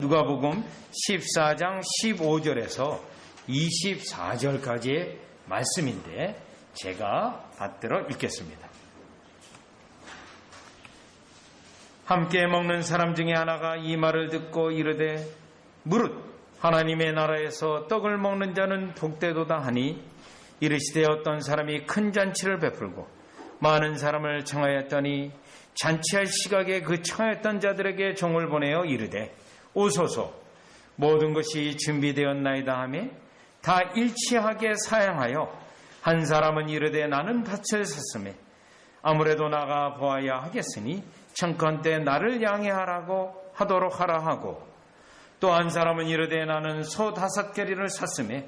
누가복음 14장 15절에서 24절까지의 말씀인데 제가 받들어 읽겠습니다. 함께 먹는 사람 중에 하나가 이 말을 듣고 이르되 무릇 하나님의 나라에서 떡을 먹는 자는 복되도다 하니 이르시되 어떤 사람이 큰 잔치를 베풀고 많은 사람을 청하였더니 잔치할 시각에 그 청하였던 자들에게 종을 보내어 이르되 오소서 모든 것이 준비되었나이다 하며 다 일치하게 사양하여 한 사람은 이르되 나는 밭을 샀으며 아무래도 나가 보아야 하겠으니 청컨대 나를 양해하라고 하도록 하라 하고 또 한 사람은 이르되 나는 소 5겨리를 샀으며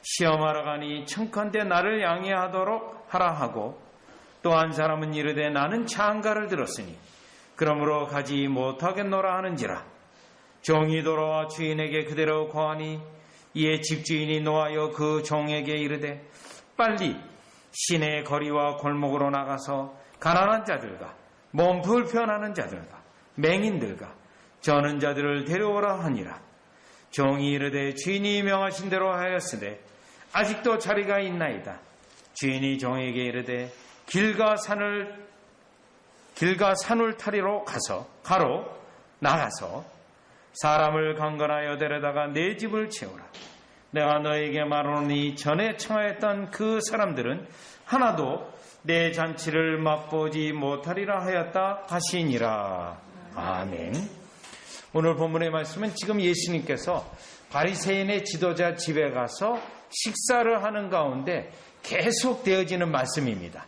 시험하러 가니 청컨대 나를 양해하도록 하라 하고 또 한 사람은 이르되 나는 장가를 들었으니 그러므로 가지 못하겠노라 하는지라 종이 돌아와 주인에게 그대로 고하니 이에 집주인이 노하여 그 종에게 이르되 빨리 시내 거리와 골목으로 나가서 가난한 자들과 몸 불편하는 자들과 맹인들과 저는 자들을 데려오라 하니라. 종이 이르되 주인이 명하신 대로 하였으되 아직도 자리가 있나이다. 주인이 종에게 이르되 길가 산울타리로 가로 나가서 사람을 강건하여 데려다가 내 집을 채우라. 내가 너에게 말하노니 전에 청하였던 그 사람들은 하나도 내 잔치를 맛보지 못하리라 하였다 하시니라. 아멘. 오늘 본문의 말씀은 지금 예수님께서 바리새인의 지도자 집에 가서 식사를 하는 가운데 계속 되어지는 말씀입니다.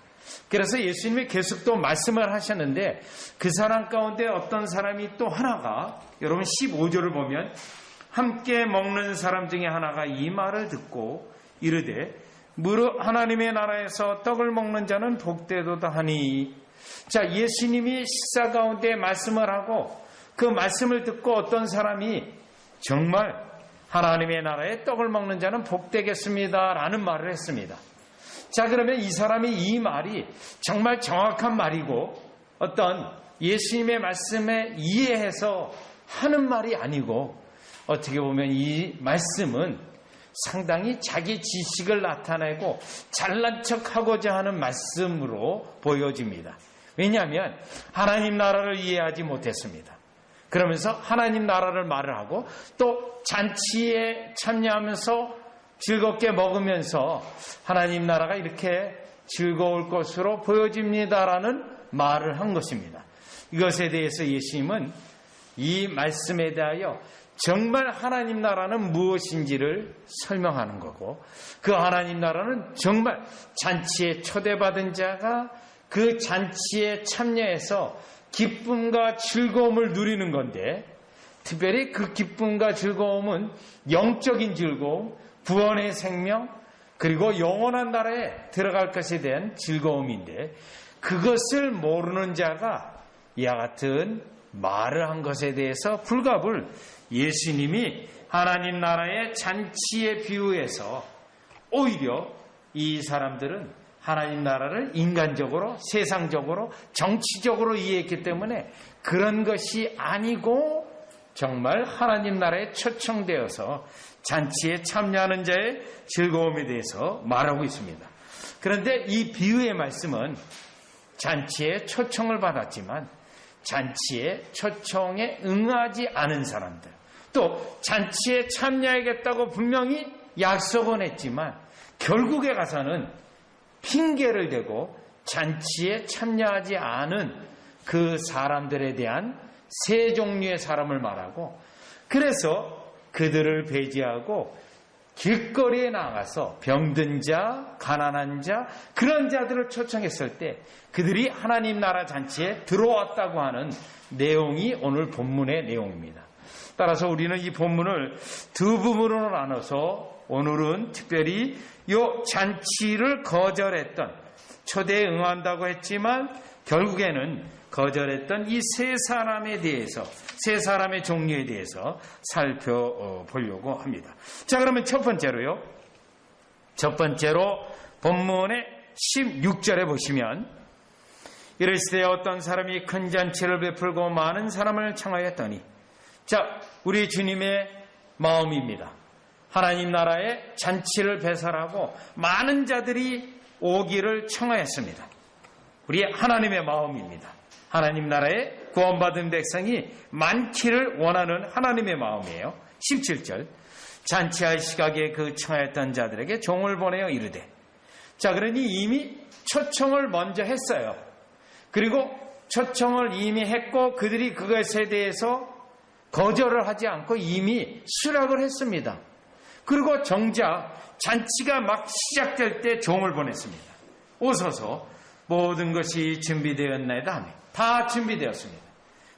그래서 예수님이 계속 또 말씀을 하셨는데 그 사람 가운데 어떤 사람이 또 하나가 여러분 15절을 보면 함께 먹는 사람 중에 하나가 이 말을 듣고 이르되 무릇 하나님의 나라에서 떡을 먹는 자는 복되도다 하니. 자, 예수님이 식사 가운데 말씀을 하고 그 말씀을 듣고 어떤 사람이 정말 하나님의 나라에 떡을 먹는 자는 복되겠습니다 라는 말을 했습니다. 자, 그러면 이 사람이 이 말이 정말 정확한 말이고 어떤 예수님의 말씀에 이해해서 하는 말이 아니고 어떻게 보면 이 말씀은 상당히 자기 지식을 나타내고 잘난 척하고자 하는 말씀으로 보여집니다. 왜냐하면 하나님 나라를 이해하지 못했습니다. 그러면서 하나님 나라를 말을 하고 또 잔치에 참여하면서 즐겁게 먹으면서 하나님 나라가 이렇게 즐거울 것으로 보여집니다라는 말을 한 것입니다. 이것에 대해서 예수님은 이 말씀에 대하여 정말 하나님 나라는 무엇인지를 설명하는 거고 그 하나님 나라는 정말 잔치에 초대받은 자가 그 잔치에 참여해서 기쁨과 즐거움을 누리는 건데 특별히 그 기쁨과 즐거움은 영적인 즐거움, 구원의 생명, 그리고 영원한 나라에 들어갈 것에 대한 즐거움인데 그것을 모르는 자가 이와 같은 말을 한 것에 대해서 불갑을 예수님이 하나님 나라의 잔치에 비유해서 오히려 이 사람들은 하나님 나라를 인간적으로, 세상적으로, 정치적으로 이해했기 때문에 그런 것이 아니고 정말 하나님 나라에 초청되어서 잔치에 참여하는 자의 즐거움에 대해서 말하고 있습니다. 그런데 이 비유의 말씀은 잔치에 초청을 받았지만 잔치에 초청에 응하지 않은 사람들 또 잔치에 참여하겠다고 분명히 약속은 했지만 결국에 가서는 핑계를 대고 잔치에 참여하지 않은 그 사람들에 대한 세 종류의 사람을 말하고 그래서 그들을 배제하고 길거리에 나가서 병든 자, 가난한 자 그런 자들을 초청했을 때 그들이 하나님 나라 잔치에 들어왔다고 하는 내용이 오늘 본문의 내용입니다. 따라서 우리는 이 본문을 두 부분으로 나눠서 오늘은 특별히 이 잔치를 거절했던 초대에 응한다고 했지만 결국에는 거절했던 이 세 사람에 대해서 세 사람의 종류에 대해서 살펴보려고 합니다. 자, 그러면 첫 번째로 본문의 16절에 보시면 이르시되 어떤 사람이 큰 잔치를 베풀고 많은 사람을 청하였더니 자, 우리 주님의 마음입니다. 하나님 나라의 잔치를 배설하고 많은 자들이 오기를 청하였습니다. 우리 하나님의 마음입니다. 하나님 나라의 구원받은 백성이 많기를 원하는 하나님의 마음이에요. 17절 잔치할 시각에 그 청하였던 자들에게 종을 보내어 이르되. 자, 그러니 이미 초청을 먼저 했어요. 그리고 초청을 이미 했고 그들이 그것에 대해서 거절을 하지 않고 이미 수락을 했습니다. 그리고 정작 잔치가 막 시작될 때 종을 보냈습니다. 오소서 모든 것이 준비되었나이다 하며 다 준비되었습니다.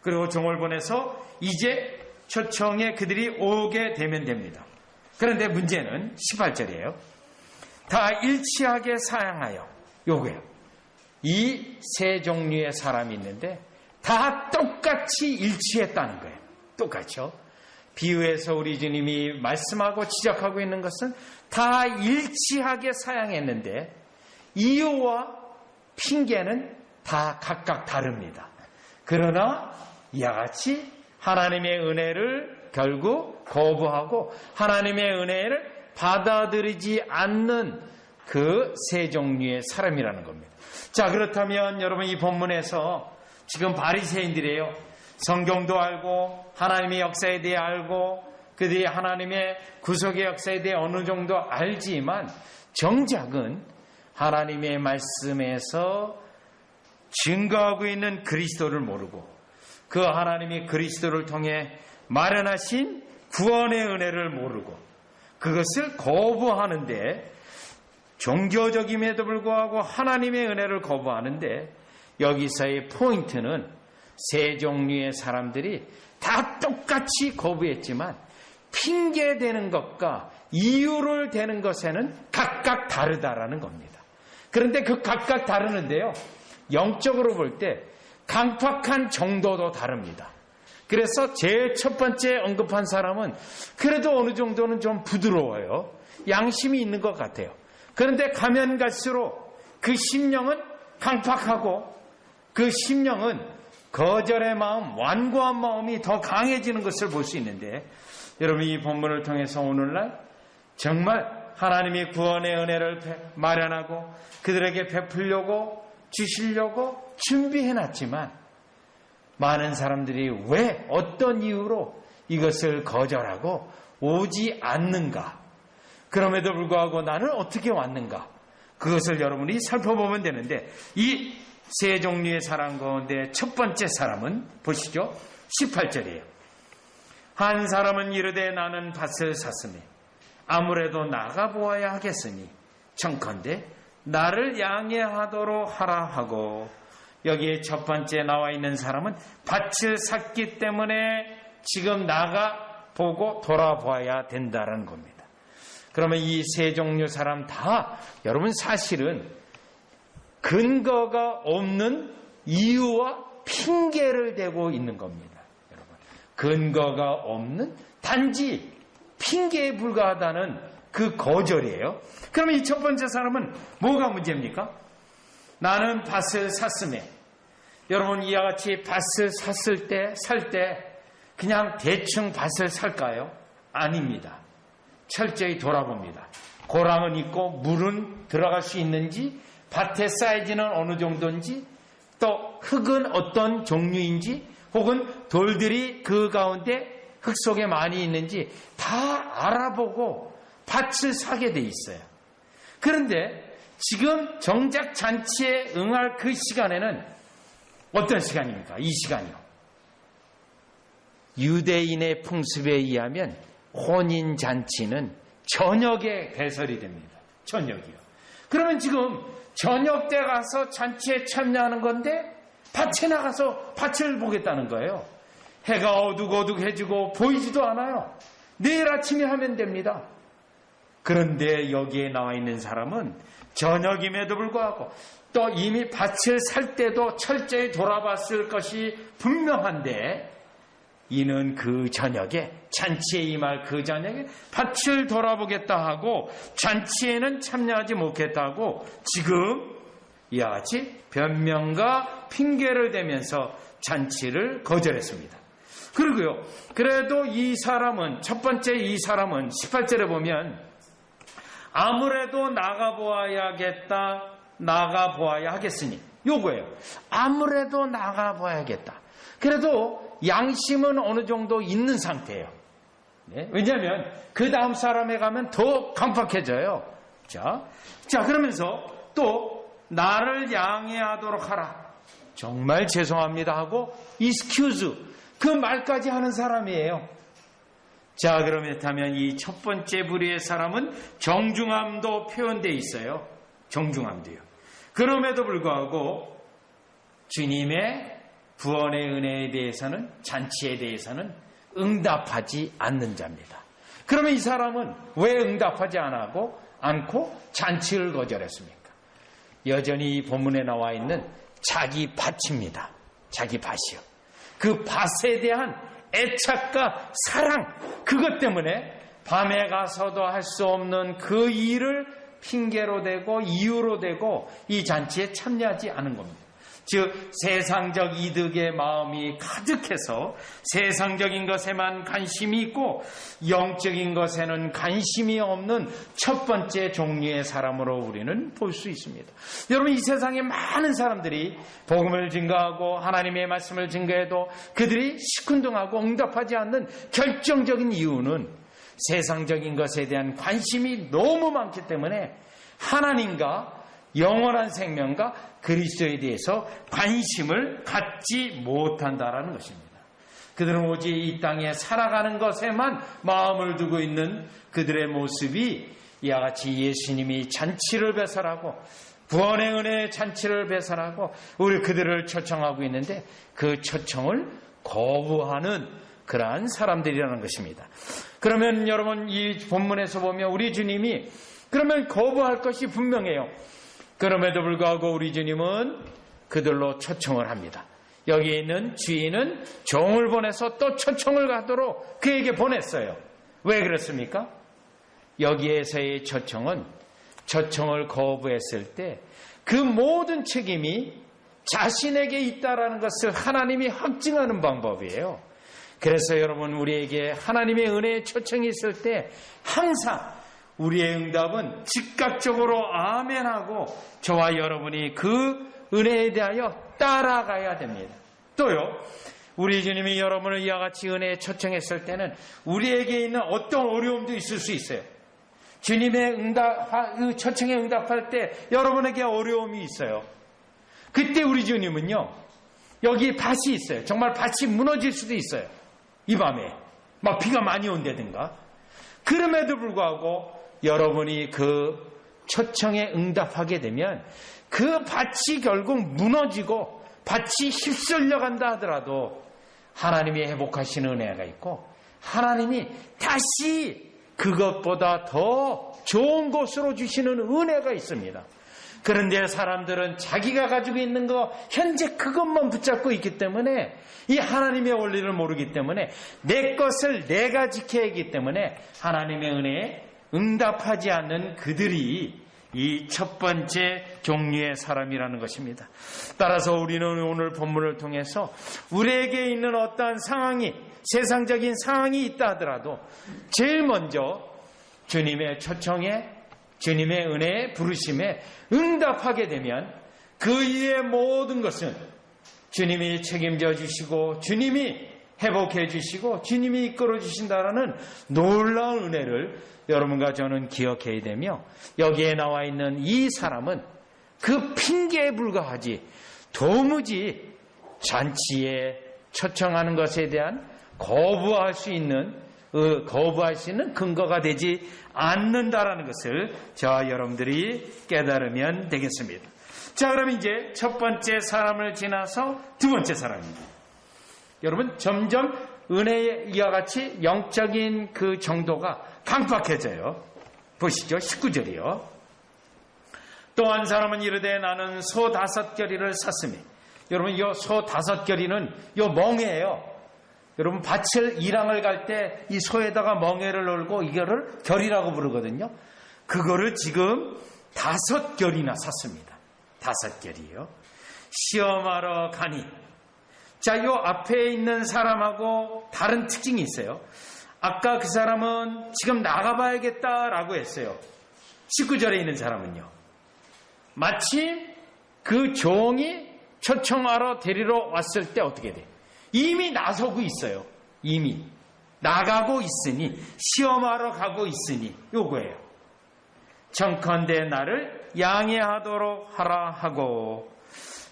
그리고 종을 보내서 이제 초청에 그들이 오게 되면 됩니다. 그런데 문제는 18절이에요. 다 일치하게 사양하여 요거예요. 이 세 종류의 사람이 있는데 다 똑같이 일치했다는 거예요. 똑같죠. 비유에서 우리 주님이 말씀하고 지적하고 있는 것은 다 일치하게 사양했는데 이유와 핑계는 다 각각 다릅니다. 그러나 이와 같이 하나님의 은혜를 결국 거부하고 하나님의 은혜를 받아들이지 않는 그 세 종류의 사람이라는 겁니다. 자, 그렇다면 여러분 이 본문에서 지금 바리새인들이에요. 성경도 알고 하나님의 역사에 대해 알고 그들이 하나님의 구속의 역사에 대해 어느 정도 알지만 정작은 하나님의 말씀에서 증거하고 있는 그리스도를 모르고 그 하나님이 그리스도를 통해 마련하신 구원의 은혜를 모르고 그것을 거부하는데 종교적임에도 불구하고 하나님의 은혜를 거부하는데 여기서의 포인트는 세 종류의 사람들이 다 똑같이 거부했지만 핑계대는 것과 이유를 대는 것에는 각각 다르다라는 겁니다. 그런데 그 각각 다르는데요. 영적으로 볼 때 강팍한 정도도 다릅니다. 그래서 제일 첫 번째 언급한 사람은 그래도 어느 정도는 좀 부드러워요. 양심이 있는 것 같아요. 그런데 가면 갈수록 그 심령은 강팍하고 그 심령은 거절의 마음, 완고한 마음이 더 강해지는 것을 볼 수 있는데 여러분 이 본문을 통해서 오늘날 정말 하나님이 구원의 은혜를 마련하고 그들에게 베풀려고 주시려고 준비해놨지만 많은 사람들이 왜 어떤 이유로 이것을 거절하고 오지 않는가? 그럼에도 불구하고 나는 어떻게 왔는가? 그것을 여러분이 살펴보면 되는데 이 세 종류의 사람 가운데 첫 번째 사람은 보시죠. 18절이에요. 한 사람은 이르되 나는 밭을 샀으니 아무래도 나가보아야 하겠으니 청컨대 나를 양해하도록 하라 하고 여기에 첫 번째 나와 있는 사람은 밭을 샀기 때문에 지금 나가보고 돌아봐야 된다는 겁니다. 그러면 이 세 종류 사람 다 여러분 사실은 근거가 없는 이유와 핑계를 대고 있는 겁니다. 여러분 근거가 없는 단지 핑계에 불과하다는 그 거절이에요. 그러면 이 첫 번째 사람은 뭐가 문제입니까? 나는 밭을 샀음에 여러분 이와 같이 밭을 샀을 때 살 때 그냥 대충 밭을 살까요? 아닙니다. 철저히 돌아봅니다. 고랑은 있고 물은 들어갈 수 있는지 밭의 사이즈는 어느 정도인지 또 흙은 어떤 종류인지 혹은 돌들이 그 가운데 흙 속에 많이 있는지 다 알아보고 밭을 사게 돼 있어요. 그런데 지금 정작 잔치에 응할 그 시간에는 어떤 시간입니까? 이 시간이요. 유대인의 풍습에 의하면 혼인잔치는 저녁에 배설이 됩니다. 저녁이요. 그러면 지금 저녁 때 가서 잔치에 참여하는 건데 밭에 나가서 밭을 보겠다는 거예요. 해가 어둑어둑해지고 보이지도 않아요. 내일 아침에 하면 됩니다. 그런데 여기에 나와 있는 사람은 저녁임에도 불구하고 또 이미 밭을 살 때도 철저히 돌아봤을 것이 분명한데 이는 그 저녁에 잔치에 임할 그 저녁에 밭을 돌아보겠다 하고 잔치에는 참여하지 못했다 하고 지금 이와 같이 변명과 핑계를 대면서 잔치를 거절했습니다. 그리고요, 그래도 이 사람은, 첫 번째 이 사람은 18절에 보면 아무래도 나가보아야 하겠으니, 요거예요. 아무래도 나가봐야겠다. 그래도 양심은 어느 정도 있는 상태예요. 네? 왜냐하면 그 다음 사람에 가면 더 강팍해져요. 자, 그러면서 또 나를 양해하도록 하라. 정말 죄송합니다 하고 excuse, 그 말까지 하는 사람이에요. 자, 그렇다면 이 첫 번째 부류의 사람은 정중함도 표현되어 있어요. 정중함도요. 그럼에도 불구하고 주님의 구원의 은혜에 대해서는, 잔치에 대해서는 응답하지 않는 자입니다. 그러면 이 사람은 왜 응답하지 않고 잔치를 거절했습니까? 여전히 이 본문에 나와 있는 자기 밭입니다. 자기 밭이요. 그 밭에 대한 애착과 사랑, 그것 때문에 밤에 가서도 할 수 없는 그 일을 핑계로 대고 이유로 대고 이 잔치에 참여하지 않은 겁니다. 즉 세상적 이득의 마음이 가득해서 세상적인 것에만 관심이 있고 영적인 것에는 관심이 없는 첫 번째 종류의 사람으로 우리는 볼 수 있습니다. 여러분, 이 세상에 많은 사람들이 복음을 증거하고 하나님의 말씀을 증거해도 그들이 시큰둥하고 응답하지 않는 결정적인 이유는 세상적인 것에 대한 관심이 너무 많기 때문에 하나님과 영원한 생명과 그리스도에 대해서 관심을 갖지 못한다라는 것입니다. 그들은 오직 이 땅에 살아가는 것에만 마음을 두고 있는 그들의 모습이 이와 같이 예수님이 잔치를 배설하고 구원의 은혜의 잔치를 배설하고 우리 그들을 초청하고 있는데 그 초청을 거부하는 그러한 사람들이라는 것입니다. 그러면 여러분, 이 본문에서 보면 우리 주님이 그러면 거부할 것이 분명해요. 그럼에도 불구하고 우리 주님은 그들로 초청을 합니다. 여기에 있는 주인은 종을 보내서 또 초청을 가도록 그에게 보냈어요. 왜 그렇습니까? 여기에서의 초청은 초청을 거부했을 때 그 모든 책임이 자신에게 있다라는 것을 하나님이 확증하는 방법이에요. 그래서 여러분, 우리에게 하나님의 은혜의 초청이 있을 때 항상 우리의 응답은 즉각적으로 아멘하고 저와 여러분이 그 은혜에 대하여 따라가야 됩니다. 또요, 우리 주님이 여러분을 이와 같이 은혜에 초청했을 때는 우리에게 있는 어떤 어려움도 있을 수 있어요. 주님의 초청에 응답할 때 여러분에게 어려움이 있어요. 그때 우리 주님은요, 여기 밭이 있어요. 정말 밭이 무너질 수도 있어요. 이 밤에 막 비가 많이 온다든가. 그럼에도 불구하고 여러분이 그 초청에 응답하게 되면 그 밭이 결국 무너지고 밭이 휩쓸려 간다 하더라도 하나님이 회복하시는 은혜가 있고 하나님이 다시 그것보다 더 좋은 곳으로 주시는 은혜가 있습니다. 그런데 사람들은 자기가 가지고 있는 거 현재 그것만 붙잡고 있기 때문에 이 하나님의 원리를 모르기 때문에 내 것을 내가 지켜야 하기 때문에 하나님의 은혜에 응답하지 않는 그들이 이 첫 번째 종류의 사람이라는 것입니다. 따라서 우리는 오늘 본문을 통해서 우리에게 있는 어떠한 상황이, 세상적인 상황이 있다 하더라도 제일 먼저 주님의 초청에, 주님의 은혜에, 부르심에 응답하게 되면 그 이후의 모든 것은 주님이 책임져 주시고 주님이 회복해 주시고 주님이 이끌어 주신다라는 놀라운 은혜를 여러분과 저는 기억해야 되며, 여기에 나와 있는 이 사람은 그 핑계에 불과하지 도무지 잔치에 초청하는 것에 대한 거부할 수 있는 근거가 되지 않는다라는 것을 저와 여러분들이 깨달으면 되겠습니다. 자, 그럼 이제 첫 번째 사람을 지나서 두 번째 사람입니다. 여러분, 점점 은혜의 이와 같이 영적인 그 정도가 강팍해져요. 보시죠. 19절이요. 또 한 사람은 이르되 나는 소 5겨리를 샀으니. 여러분, 이 소 5겨리는 요 멍에예요. 여러분, 밭을 일항을 갈 때 이 소에다가 멍에를 넣고 이거를 겨리라고 부르거든요. 그거를 지금 5겨리나 샀습니다. 5겨리요. 시험하러 가니 자, 요 앞에 있는 사람하고 다른 특징이 있어요. 아까 그 사람은 지금 나가봐야겠다라고 했어요. 19절에 있는 사람은요. 마침 그 종이 초청하러 데리러 왔을 때 어떻게 돼? 이미 나서고 있어요. 이미 나가고 있으니, 시험하러 가고 있으니 요거예요. 청컨대 나를 양해하도록 하라 하고.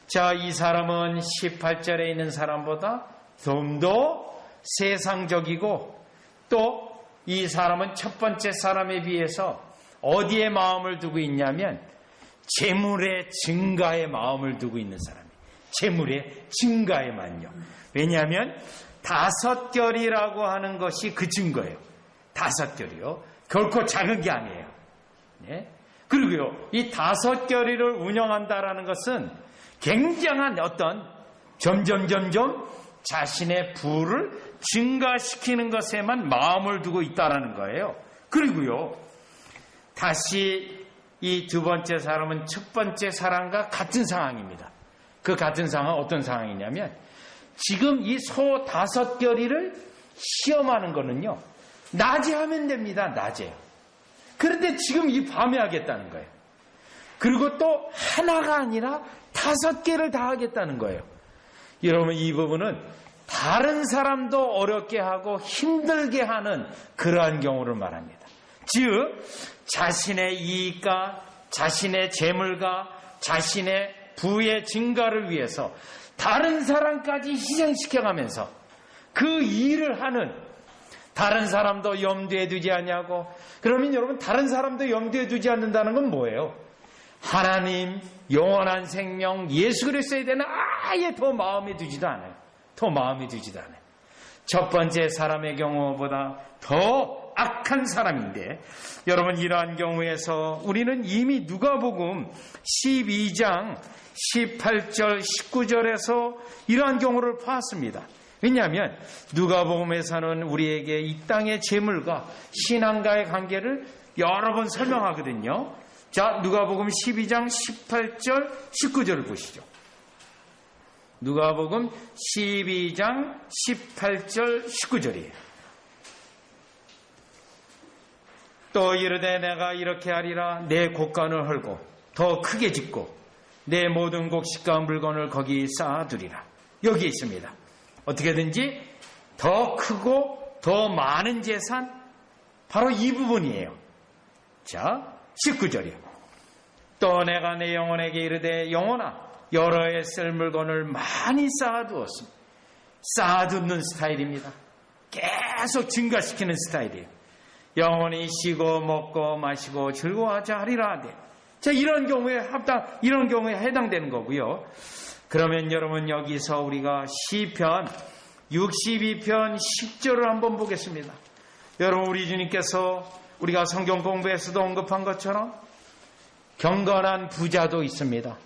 자, 이 사람은 18절에 있는 사람보다 좀 더 세상적이고, 또 이 사람은 첫 번째 사람에 비해서 어디에 마음을 두고 있냐면 재물의 증가에 마음을 두고 있는 사람이에요. 재물의 증가에만요. 왜냐하면 5결이라고 하는 것이 그 증거예요. 5결이요. 결코 작은 게 아니에요. 네? 그리고요, 이 5결이를 운영한다라는 것은 굉장한 어떤 점점 자신의 부를 증가시키는 것에만 마음을 두고 있다라는 거예요. 그리고요, 다시 이 두 번째 사람은 첫 번째 사람과 같은 상황입니다. 그 같은 상황은 어떤 상황이냐면, 지금 이 소 5결이를 시험하는 거는요, 낮에 하면 됩니다. 낮에. 그런데 지금 이 밤에 하겠다는 거예요. 그리고 또 하나가 아니라 5개를 다 하겠다는 거예요. 여러분, 이 부분은 다른 사람도 어렵게 하고 힘들게 하는 그러한 경우를 말합니다. 즉, 자신의 이익과 자신의 재물과 자신의 부의 증가를 위해서 다른 사람까지 희생시켜가면서 그 일을 하는, 다른 사람도 염두에 두지 않냐고. 그러면 여러분, 다른 사람도 염두에 두지 않는다는 건 뭐예요? 하나님, 영원한 생명, 예수 그리스도에 대한 아예 더 마음에 두지도 않아요. 더 마음에 두지도 않아요. 첫 번째 사람의 경우보다 더 악한 사람인데, 여러분, 이러한 경우에서 우리는 이미 누가복음 12장 18절 19절에서 이러한 경우를 봤습니다. 왜냐하면 누가복음에서는 우리에게 이 땅의 재물과 신앙과의 관계를 여러 번 설명하거든요. 자, 누가복음 12장 18절 19절을 보시죠. 누가복음 12장 18절 19절이에요. 또 이르되 내가 이렇게 하리라. 내 곡간을 헐고 더 크게 짓고 내 모든 곡식과 물건을 거기 쌓아두리라. 여기 있습니다. 어떻게든지 더 크고 더 많은 재산, 바로 이 부분이에요. 자, 19절이요. 또 내가 내 영혼에게 이르되 영혼아, 여러 해 쓸 물건을 많이 쌓아두었습니다. 쌓아두는 스타일입니다. 계속 증가시키는 스타일이에요. 영혼이 쉬고 먹고 마시고 즐거워하자 하리라 하되. 자, 이런 경우에 이런 경우에 해당되는 거고요. 그러면 여러분, 여기서 우리가 시편 62편 10절을 한번 보겠습니다. 여러분, 우리 주님께서 우리가 성경 공부에서도 언급한 것처럼 경건한 부자도 있습니다.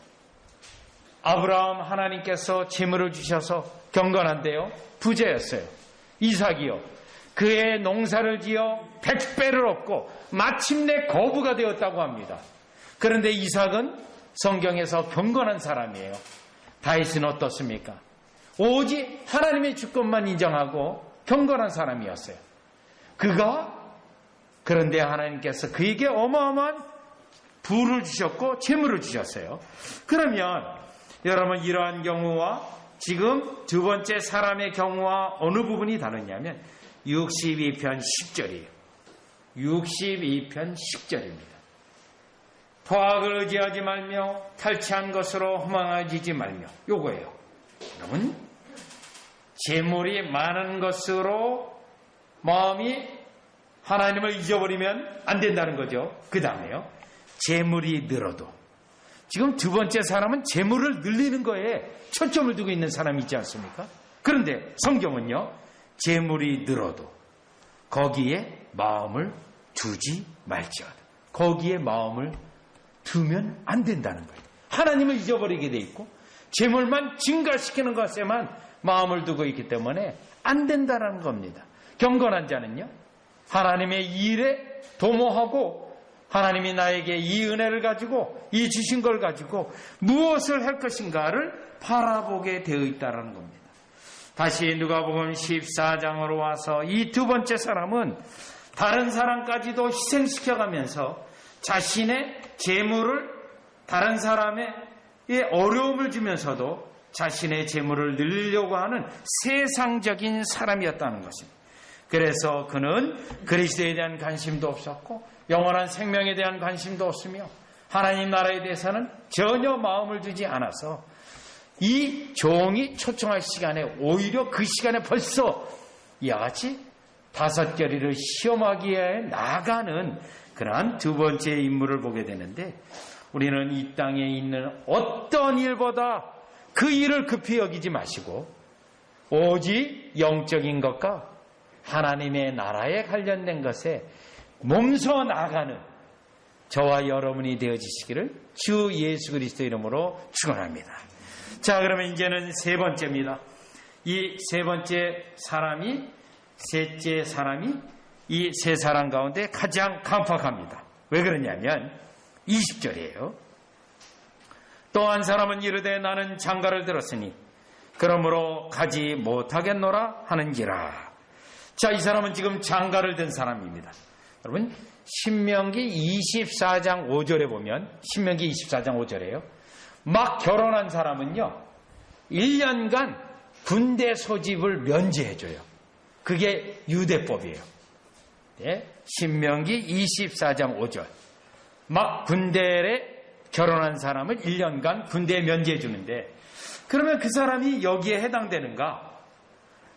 아브라함, 하나님께서 재물을 주셔서 경건한데요, 부자였어요. 이삭이요, 그의 농사를 지어 100배를 얻고 마침내 거부가 되었다고 합니다. 그런데 이삭은 성경에서 경건한 사람이에요. 다윗은 어떻습니까? 오직 하나님의 주권만 인정하고 경건한 사람이었어요. 그런데 하나님께서 그에게 어마어마한 부를 주셨고 재물을 주셨어요. 그러면 여러분, 이러한 경우와 지금 두 번째 사람의 경우와 어느 부분이 다르냐면 62편 10절이에요. 62편 10절입니다. 포악을 의지하지 말며 탈취한 것으로 허망해지지 말며, 요거예요. 여러분, 재물이 많은 것으로 마음이 하나님을 잊어버리면 안 된다는 거죠. 그 다음에요, 재물이 늘어도. 지금 두 번째 사람은 재물을 늘리는 거에 초점을 두고 있는 사람이 있지 않습니까? 그런데 성경은요, 재물이 늘어도 거기에 마음을 두지 말지어다. 거기에 마음을 두면 안 된다는 거예요. 하나님을 잊어버리게 돼 있고 재물만 증가시키는 것에만 마음을 두고 있기 때문에 안 된다는 겁니다. 경건한 자는요, 하나님의 일에 도모하고 하나님이 나에게 이 은혜를 가지고 이 주신 걸 가지고 무엇을 할 것인가를 바라보게 되어 있다는 겁니다. 다시 누가복음 14장으로 와서 이 두 번째 사람은 다른 사람까지도 희생시켜가면서 자신의 재물을 다른 사람의 어려움을 주면서도 자신의 재물을 늘리려고 하는 세상적인 사람이었다는 것입니다. 그래서 그는 그리스도에 대한 관심도 없었고 영원한 생명에 대한 관심도 없으며 하나님 나라에 대해서는 전혀 마음을 두지 않아서 이 종이 초청할 시간에 오히려 그 시간에 벌써 이와 같이 5겨리를 시험하기에 나가는 그러한 두 번째 인물을 보게 되는데, 우리는 이 땅에 있는 어떤 일보다 그 일을 급히 여기지 마시고 오직 영적인 것과 하나님의 나라에 관련된 것에 몸소 나아가는 저와 여러분이 되어지시기를 주 예수 그리스도 이름으로 축원합니다. 자, 그러면 이제는 세 번째입니다. 이 세 번째 사람이, 셋째 사람이 이 세 사람 가운데 가장 강팍합니다. 왜 그러냐면 20절이에요. 또 한 사람은 이르되 나는 장가를 들었으니 그러므로 가지 못하겠노라 하는지라. 자, 이 사람은 지금 장가를 든 사람입니다. 여러분, 신명기 24장 5절에 보면, 신명기 24장 5절에요. 막 결혼한 사람은요, 1년간 군대 소집을 면제해줘요. 그게 유대법이에요. 네? 신명기 24장 5절. 막 군대에 결혼한 사람을 1년간 군대에 면제해주는데, 그러면 그 사람이 여기에 해당되는가?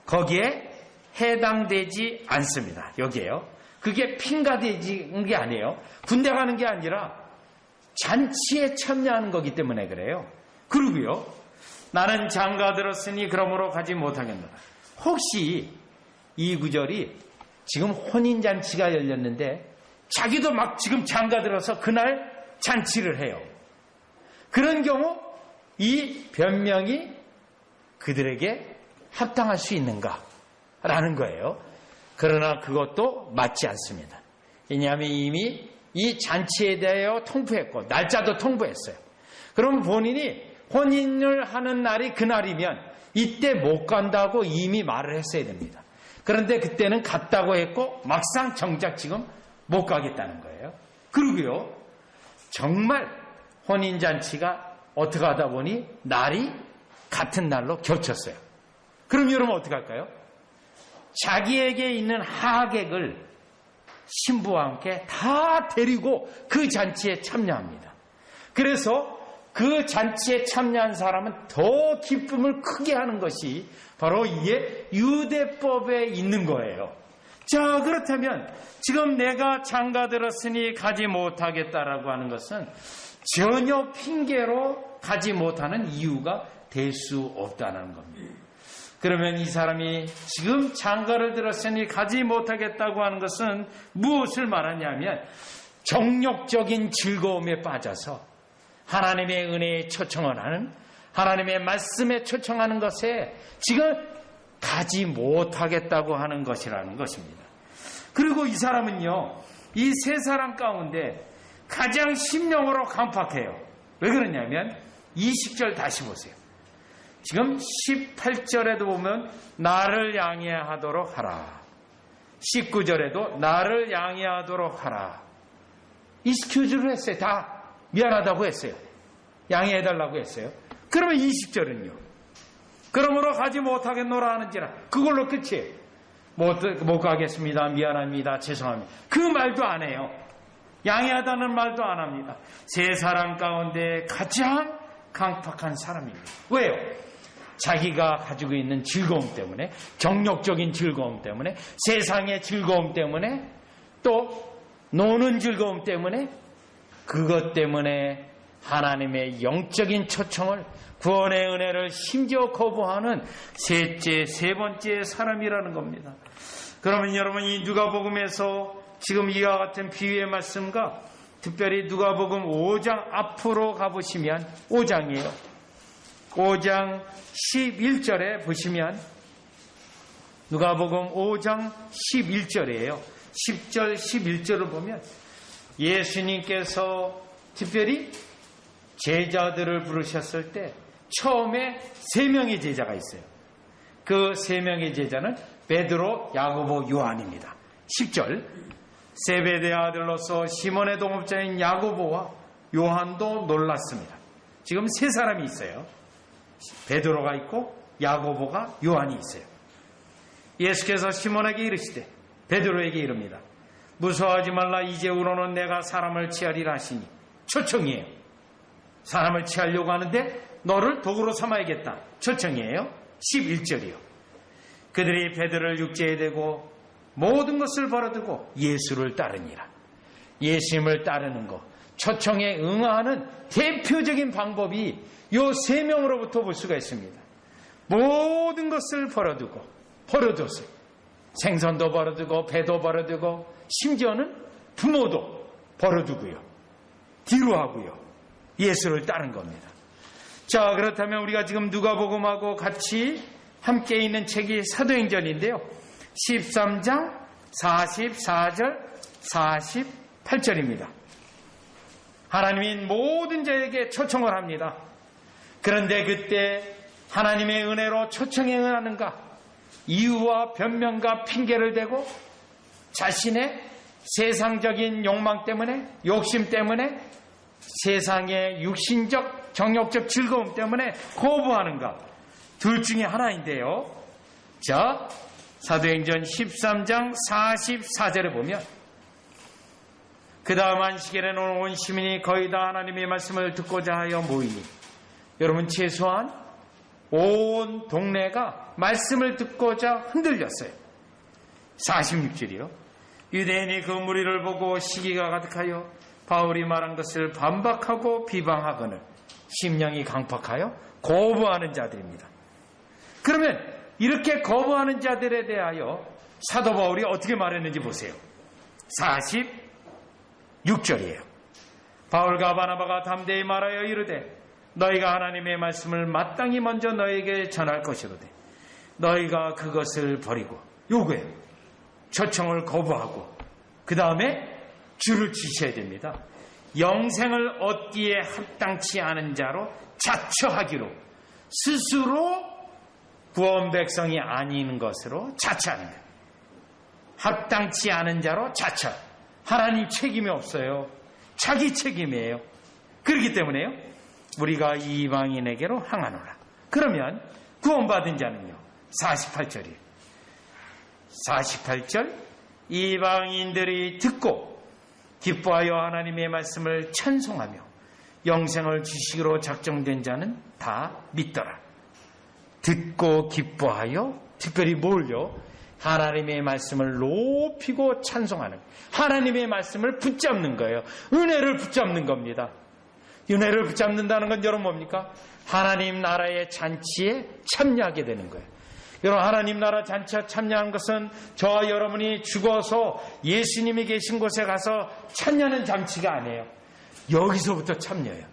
거기에 해당되지 않습니다. 여기에요. 그게 핑가되는 게 아니에요. 군대 가는 게 아니라 잔치에 참여하는 거기 때문에 그래요. 그리고요, 나는 장가 들었으니 그러므로 가지 못하겠노라. 혹시 이 구절이 지금 혼인잔치가 열렸는데 자기도 막 지금 장가 들어서 그날 잔치를 해요. 그런 경우 이 변명이 그들에게 합당할 수 있는가? 라는 거예요. 그러나 그것도 맞지 않습니다. 왜냐하면 이미 이 잔치에 대하여 통보했고 날짜도 통보했어요. 그럼 본인이 혼인을 하는 날이 그날이면 이때 못 간다고 이미 말을 했어야 됩니다. 그런데 그때는 갔다고 했고 막상 정작 지금 못 가겠다는 거예요. 그리고요, 정말 혼인잔치가 어떻게 하다 보니 날이 같은 날로 겹쳤어요. 그럼 여러분 어떻게 할까요? 자기에게 있는 하객을 신부와 함께 다 데리고 그 잔치에 참여합니다. 그래서 그 잔치에 참여한 사람은 더 기쁨을 크게 하는 것이 바로 이게 유대법에 있는 거예요. 자, 그렇다면 지금 내가 장가 들었으니 가지 못하겠다라고 하는 것은 전혀 핑계로 가지 못하는 이유가 될 수 없다는 겁니다. 그러면 이 사람이 지금 장가를 들었으니 가지 못하겠다고 하는 것은 무엇을 말하냐면 정욕적인 즐거움에 빠져서 하나님의 은혜에 초청을 하는, 하나님의 말씀에 초청하는 것에 지금 가지 못하겠다고 하는 것이라는 것입니다. 그리고 이 사람은요, 이 세 사람 가운데 가장 심령으로 강팍해요. 왜 그러냐면 20절 다시 보세요. 지금 18절에도 보면 나를 양해하도록 하라. 19절에도 나를 양해하도록 하라. 익스큐즈를 했어요. 다 미안하다고 했어요. 양해해달라고 했어요. 그러면 20절은요. 그러므로 가지 못하겠노라 하는지라. 그걸로 끝이에요. 못 가겠습니다. 미안합니다. 죄송합니다. 그 말도 안 해요. 양해하다는 말도 안 합니다. 세 사람 가운데 가장 강팍한 사람입니다. 왜요? 자기가 가지고 있는 즐거움 때문에, 정욕적인 즐거움 때문에, 세상의 즐거움 때문에, 또 노는 즐거움 때문에, 그것 때문에 하나님의 영적인 초청을, 구원의 은혜를 심지어 거부하는 세 번째 사람이라는 겁니다. 그러면 여러분, 이 누가복음에서 지금 이와 같은 비유의 말씀과 특별히 누가복음 5장 앞으로 가보시면 5장이에요. 5장 11절에 보시면 누가복음 5장 11절이에요. 10절 11절을 보면 예수님께서 특별히 제자들을 부르셨을 때 처음에 3명의 제자가 있어요. 그 세 명의 제자는 베드로, 야고보, 요한입니다. 10절, 세베대의 아들로서 시몬의 동업자인 야고보와 요한도 놀랐습니다. 지금 세 사람이 있어요. 베드로가 있고 야고보가, 요한이 있어요. 예수께서 시몬에게 이르시되 베드로에게 이릅니다. 무서워하지 말라. 이제후로는 내가 사람을 취하리라 하시니. 초청이에요. 사람을 취하려고 하는데 너를 도구로 삼아야겠다. 초청이에요. 11절이요. 그들이 베드로를 육지에 대고 모든 것을 버려두고 예수를 따르니라. 예수님을 따르는 것, 초청에 응하는 대표적인 방법이 요 세 명으로부터 볼 수가 있습니다. 모든 것을 버려뒀어요. 생선도 버려두고 배도 버려두고 심지어는 부모도 버려두고요. 뒤로 하고요. 예수를 따른 겁니다. 자, 그렇다면 우리가 지금 누가복음하고 같이 함께 있는 책이 사도행전인데요. 13장 44절 48절입니다. 하나님이 모든 자에게 초청을 합니다. 그런데 그때 하나님의 은혜로 초청에 응하는가? 이유와 변명과 핑계를 대고 자신의 세상적인 욕망 때문에, 욕심 때문에, 세상의 육신적, 정욕적 즐거움 때문에 거부하는가? 둘 중에 하나인데요. 자, 사도행전 13장 44절에 보면 그 다음 안식일에는 온 시민이 거의 다 하나님의 말씀을 듣고자 하여 모이니, 여러분 최소한 온 동네가 말씀을 듣고자 흔들렸어요. 46절이요. 유대인이 그 무리를 보고 시기가 가득하여 바울이 말한 것을 반박하고 비방하거늘 심령이 강팍하여 거부하는 자들입니다. 그러면 이렇게 거부하는 자들에 대하여 사도 바울이 어떻게 말했는지 보세요. 46절이에요. 바울과 바나바가 담대히 말하여 이르되 너희가 하나님의 말씀을 마땅히 먼저 너희에게 전할 것이로되 너희가 그것을 버리고, 요거예요. 초청을 거부하고 그 다음에 줄을 치셔야 됩니다. 영생을 얻기에 합당치 않은 자로 자처하기로, 스스로 구원 백성이 아닌 것으로 자처하는 거예요. 합당치 않은 자로 자처. 하나님 책임이 없어요. 자기 책임이에요. 그렇기 때문에요, 우리가 이방인에게로 향하노라. 그러면 구원받은 자는요, 48절이에요. 48절, 이방인들이 듣고 기뻐하여 하나님의 말씀을 찬송하며 영생을 주시기로 작정된 자는 다 믿더라. 듣고 기뻐하여, 특별히 뭘요? 하나님의 말씀을 높이고 찬송하는, 하나님의 말씀을 붙잡는 거예요. 은혜를 붙잡는 겁니다. 은혜를 붙잡는다는 건 여러분 뭡니까? 하나님 나라의 잔치에 참여하게 되는 거예요. 여러분, 하나님 나라 잔치에 참여한 것은 저와 여러분이 죽어서 예수님이 계신 곳에 가서 참여하는 잔치가 아니에요. 여기서부터 참여해요.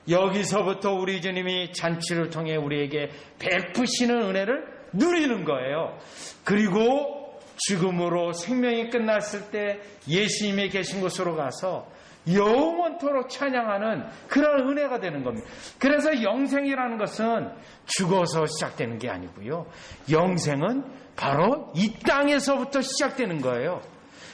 여기서부터 우리 주님이 잔치를 통해 우리에게 베푸시는 은혜를 누리는 거예요. 그리고 죽음으로 생명이 끝났을 때 예수님이 계신 곳으로 가서 영원토록 찬양하는 그런 은혜가 되는 겁니다. 그래서 영생이라는 것은 죽어서 시작되는 게 아니고요. 영생은 바로 이 땅에서부터 시작되는 거예요.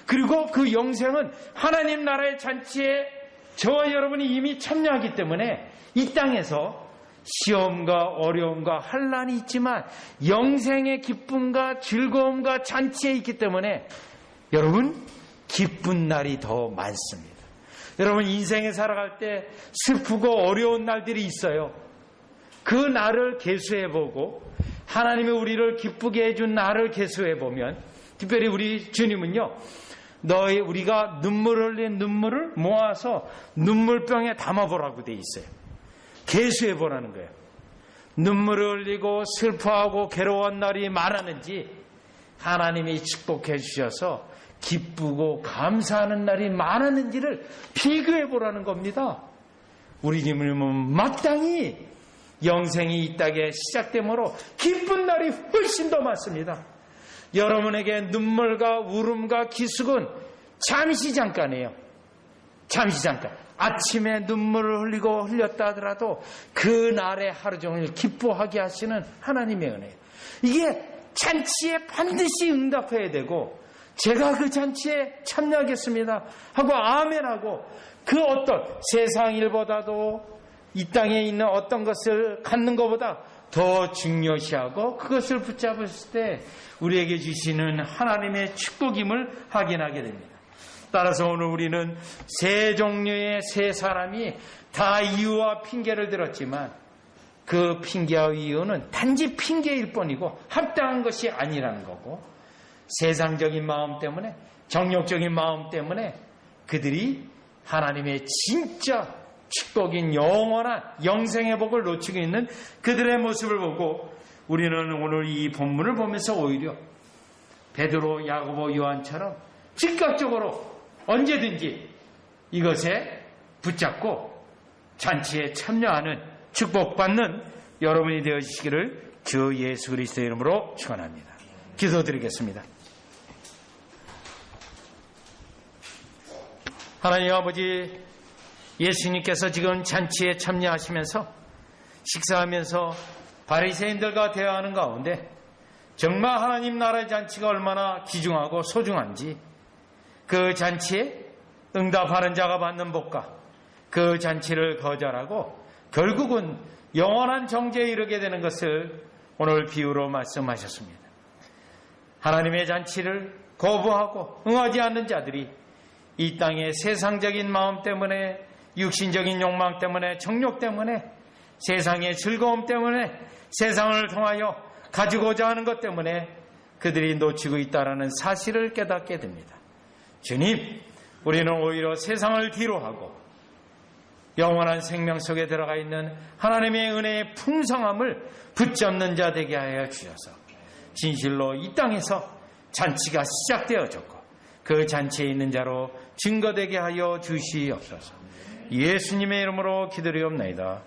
그리고 그 영생은 하나님 나라의 잔치에 저와 여러분이 이미 참여하기 때문에 이 땅에서 시험과 어려움과 환난이 있지만 영생의 기쁨과 즐거움과 잔치에 있기 때문에 여러분, 기쁜 날이 더 많습니다. 여러분, 인생에 살아갈 때 슬프고 어려운 날들이 있어요. 그 날을 계수해보고 하나님이 우리를 기쁘게 해준 날을 계수해보면, 특별히 우리 주님은요, 우리가 눈물을 흘린 눈물을 모아서 눈물병에 담아보라고 돼 있어요. 계수해보라는 거예요. 눈물을 흘리고 슬퍼하고 괴로운 날이 많았는지 하나님이 축복해 주셔서 기쁘고 감사하는 날이 많았는지를 비교해보라는 겁니다. 우리 주님은 마땅히 영생이 이 땅에 시작되므로 기쁜 날이 훨씬 더 많습니다. 여러분에게 눈물과 울음과 기숙은 잠시 잠깐이에요. 잠시 잠깐. 아침에 눈물을 흘리고 흘렸다 하더라도 그 날에 하루 종일 기뻐하게 하시는 하나님의 은혜예요. 이게 잔치에 반드시 응답해야 되고 제가 그 잔치에 참여하겠습니다 하고 아멘하고 그 어떤 세상 일보다도 이 땅에 있는 어떤 것을 갖는 것보다 더 중요시하고 그것을 붙잡았을 때 우리에게 주시는 하나님의 축복임을 확인하게 됩니다. 따라서 오늘 우리는 세 종류의 세 사람이 다 이유와 핑계를 들었지만 그 핑계와 이유는 단지 핑계일 뿐이고 합당한 것이 아니라는 거고 세상적인 마음 때문에 정욕적인 마음 때문에 그들이 하나님의 진짜 축복인 영원한 영생의 복을 놓치고 있는 그들의 모습을 보고 우리는 오늘 이 본문을 보면서 오히려 베드로, 야고보, 요한처럼 즉각적으로 언제든지 이것에 붙잡고 잔치에 참여하는 축복받는 여러분이 되어주시기를 주 예수 그리스도의 이름으로 축원합니다. 기도드리겠습니다. 하나님 아버지, 예수님께서 지금 잔치에 참여하시면서 식사하면서 바리새인들과 대화하는 가운데 정말 하나님 나라의 잔치가 얼마나 귀중하고 소중한지 그 잔치에 응답하는 자가 받는 복과 그 잔치를 거절하고 결국은 영원한 정죄에 이르게 되는 것을 오늘 비유로 말씀하셨습니다. 하나님의 잔치를 거부하고 응하지 않는 자들이 이 땅의 세상적인 마음 때문에 육신적인 욕망 때문에 정욕 때문에 세상의 즐거움 때문에 세상을 통하여 가지고자 하는 것 때문에 그들이 놓치고 있다는 사실을 깨닫게 됩니다. 주님, 우리는 오히려 세상을 뒤로하고 영원한 생명 속에 들어가 있는 하나님의 은혜의 풍성함을 붙잡는 자 되게 하여 주셔서 진실로 이 땅에서 잔치가 시작되어졌고 그 잔치에 있는 자로 증거되게 하여 주시옵소서. 예수님의 이름으로 기도드리옵나이다.